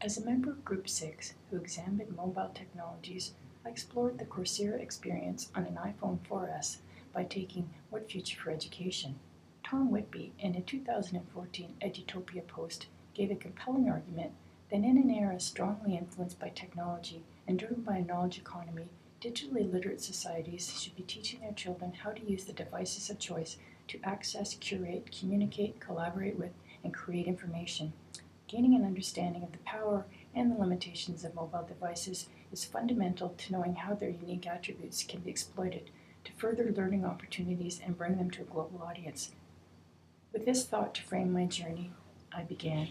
As a member of Group 6 who examined mobile technologies, I explored the Coursera experience on an iPhone 4S by taking What Future for Education? Tom Whitby, in a 2014 Edutopia post, gave a compelling argument that in an era strongly influenced by technology and driven by a knowledge economy, digitally literate societies should be teaching their children how to use the devices of choice to access, curate, communicate, collaborate with, and create information. Gaining an understanding of the power and the limitations of mobile devices is fundamental to knowing how their unique attributes can be exploited to further learning opportunities and bring them to a global audience. With this thought to frame my journey, I began.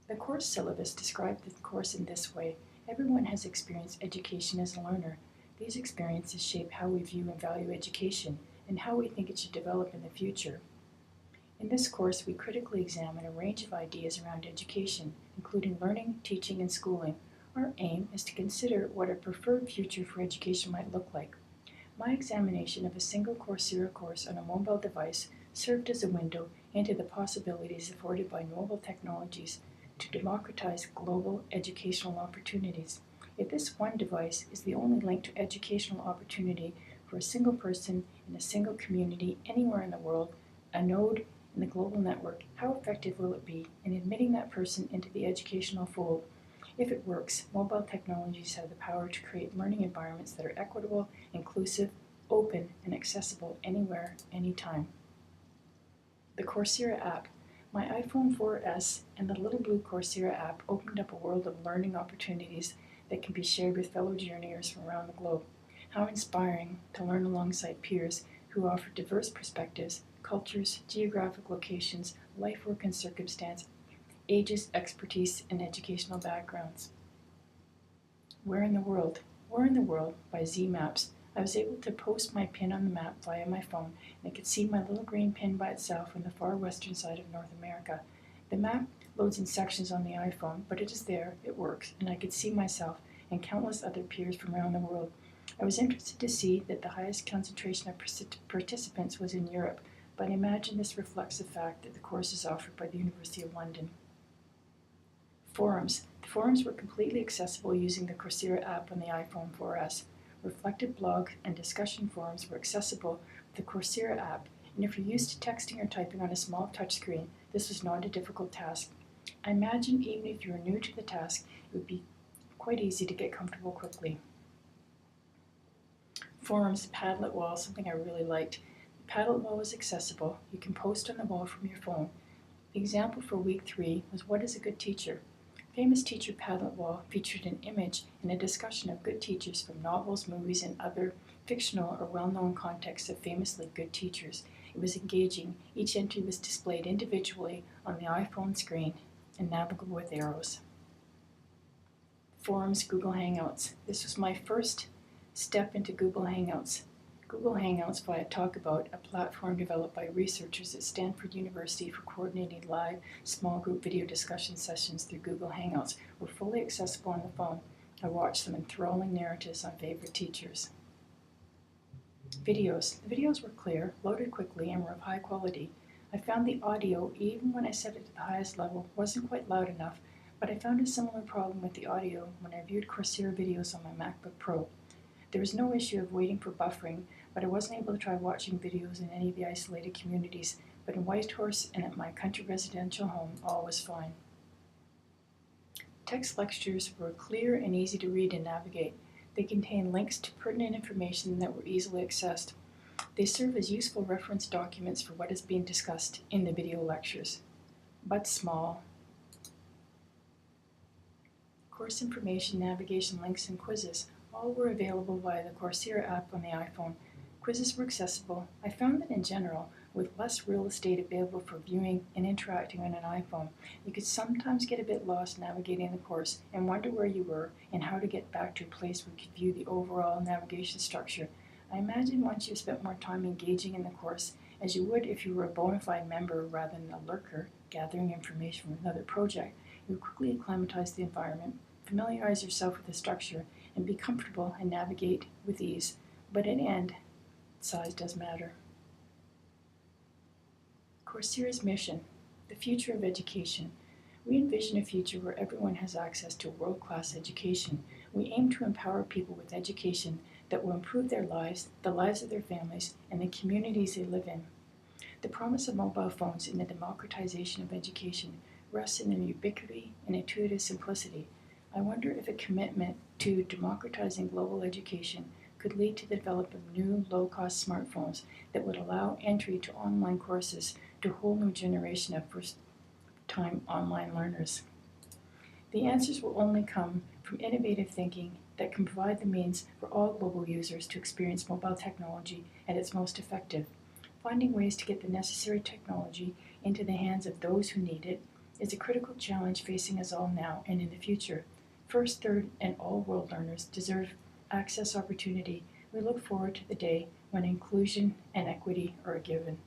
The course syllabus described the course in this way. Everyone has experienced education as a learner. These experiences shape how we view and value education and how we think it should develop in the future. In this course, we critically examine a range of ideas around education, including learning, teaching, and schooling. Our aim is to consider what a preferred future for education might look like. My examination of a single Coursera course on a mobile device served as a window into the possibilities afforded by mobile technologies to democratize global educational opportunities. If this one device is the only link to educational opportunity for a single person in a single community anywhere in the world, a node in the global network, how effective will it be in admitting that person into the educational fold? If it works, mobile technologies have the power to create learning environments that are equitable, inclusive, open, and accessible anywhere, anytime. The Coursera app. My iPhone 4S and the little blue Coursera app opened up a world of learning opportunities that can be shared with fellow journeyers from around the globe. How inspiring to learn alongside peers who offer diverse perspectives, cultures, geographic locations, life, work, and circumstance, ages, expertise, and educational backgrounds. Where in the World? Where in the World by ZMaps. I was able to post my pin on the map via my phone, and I could see my little green pin by itself on the far western side of North America. The map loads in sections on the iPhone, but it is there, it works, and I could see myself and countless other peers from around the world. I was interested to see that the highest concentration of participants was in Europe, but I imagine this reflects the fact that the course is offered by the University of London. Forums. The forums were completely accessible using the Coursera app on the iPhone 4S. Reflective blogs and discussion forums were accessible with the Coursera app, and if you're used to texting or typing on a small touchscreen, this was not a difficult task. I imagine even if you were new to the task, it would be quite easy to get comfortable quickly. Forums, Padlet wall, something I really liked. The Padlet wall was accessible. You can post on the wall from your phone. The example for week 3 was What is a Good Teacher? Famous Teacher Padlet wall featured an image and a discussion of good teachers from novels, movies, and other fictional or well-known contexts of famously good teachers. It was engaging. Each entry was displayed individually on the iPhone screen and navigable with arrows. Forums, Google Hangouts. This was my first step into Google Hangouts. Google Hangouts via Talkabout, a platform developed by researchers at Stanford University for coordinating live, small group video discussion sessions through Google Hangouts, were fully accessible on the phone. I watched them enthralling narratives on favorite teachers. Videos. The videos were clear, loaded quickly, and were of high quality. I found the audio, even when I set it to the highest level, wasn't quite loud enough, but I found a similar problem with the audio when I viewed Coursera videos on my MacBook Pro. There was no issue of waiting for buffering, but I wasn't able to try watching videos in any of the isolated communities, but in Whitehorse and at my country residential home, all was fine. Text lectures were clear and easy to read and navigate. They contained links to pertinent information that were easily accessed. They serve as useful reference documents for what is being discussed in the video lectures, but small. Course information, navigation, links, and quizzes all were available via the Coursera app on the iPhone. Quizzes were accessible. I found that in general, with less real estate available for viewing and interacting on an iPhone, you could sometimes get a bit lost navigating the course and wonder where you were and how to get back to a place where you could view the overall navigation structure. I imagine once you've spent more time engaging in the course, as you would if you were a bona fide member rather than a lurker gathering information from another project, you would quickly acclimatize the environment, familiarize yourself with the structure, and be comfortable and navigate with ease. But in the end, size does matter. Coursera's mission. The future of education. We envision a future where everyone has access to world-class education. We aim to empower people with education that will improve their lives, the lives of their families, and the communities they live in. The promise of mobile phones in the democratization of education rests in their ubiquity and intuitive simplicity. I wonder if a commitment to democratizing global education could lead to the development of new low-cost smartphones that would allow entry to online courses to a whole new generation of first-time online learners. The answers will only come from innovative thinking that can provide the means for all global users to experience mobile technology at its most effective. Finding ways to get the necessary technology into the hands of those who need it is a critical challenge facing us all now and in the future. First, third, and all world learners deserve access opportunity. We look forward to the day when inclusion and equity are a given.